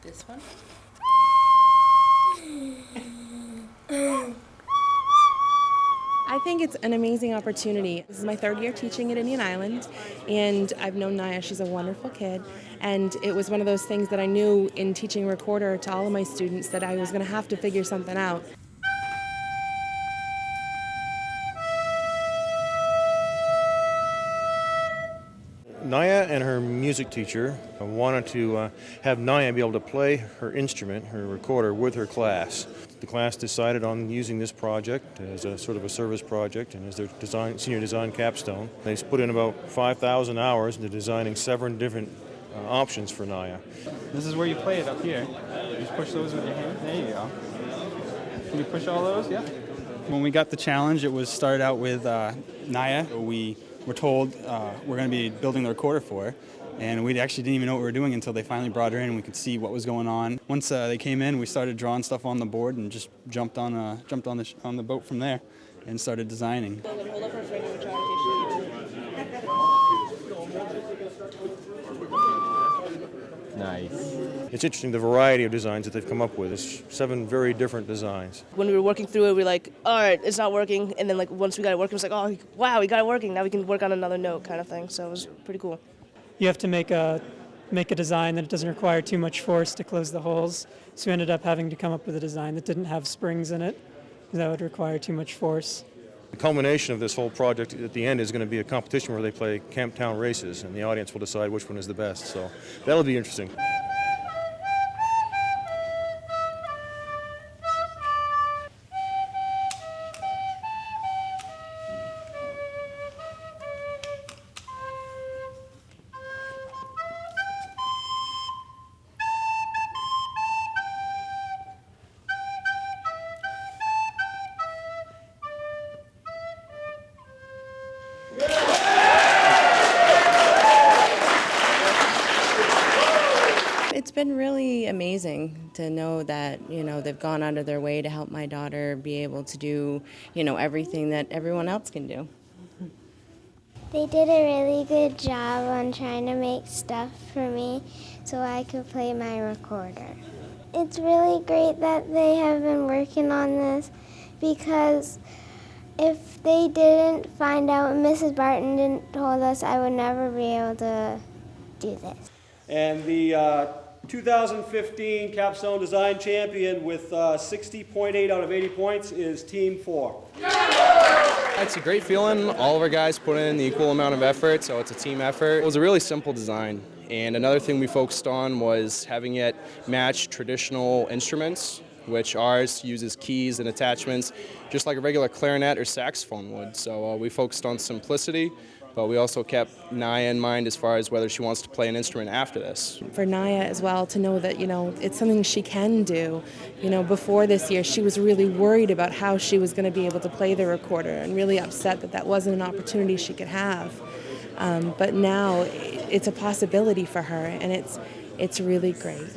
This one? I think it's an amazing opportunity. This is my third year teaching at Indian Island, and I've known Nia. She's a wonderful kid, and it was one of those things that I knew in teaching recorder to all of my students that I was going to have to figure something out. Nia and her music teacher wanted to have Nia be able to play her instrument, her recorder, with her class. The class decided on using this project as a sort of a service project and as their senior design capstone. They put in about 5,000 hours into designing 7 different options for Nia. This is where you play it up here. You just push those with your hand. There you go. Can you push all those? Yeah. When we got the challenge, it was started out with Nia. We were told we're going to be building the recorder for her, and we actually didn't even know what we were doing until they finally brought her in and we could see what was going on. Once they came in, we started drawing stuff on the board and just jumped on the boat from there and started designing. Nice. It's interesting the variety of designs that they've come up with. It's 7 very different designs. When we were working through it, we were like, all right, it's not working. And then like once we got it working, it was like, oh, wow, we got it working. Now we can work on another note kind of thing. So it was pretty cool. You have to make a design that doesn't require too much force to close the holes. So we ended up having to come up with a design that didn't have springs in it, because that would require too much force. The culmination of this whole project at the end is going to be a competition where they play Camptown races, and the audience will decide which one is the best. So that'll be interesting. It's been really amazing to know that, they've gone out of their way to help my daughter be able to do, everything that everyone else can do. They did a really good job on trying to make stuff for me so I could play my recorder. It's really great that they have been working on this, because if they didn't find out, Mrs. Barton didn't told us, I would never be able to do this. And the 2015 Capstone Design Champion with 60.8 out of 80 points is Team 4. It's a great feeling. All of our guys put in the equal amount of effort, so it's a team effort. It was a really simple design. And another thing we focused on was having it match traditional instruments, which ours uses keys and attachments just like a regular clarinet or saxophone would. So we focused on simplicity, but we also kept Nia in mind as far as whether she wants to play an instrument after this. For Nia as well to know that, it's something she can do. Before this year, she was really worried about how she was going to be able to play the recorder and really upset that that wasn't an opportunity she could have. But now it's a possibility for her, and it's really great.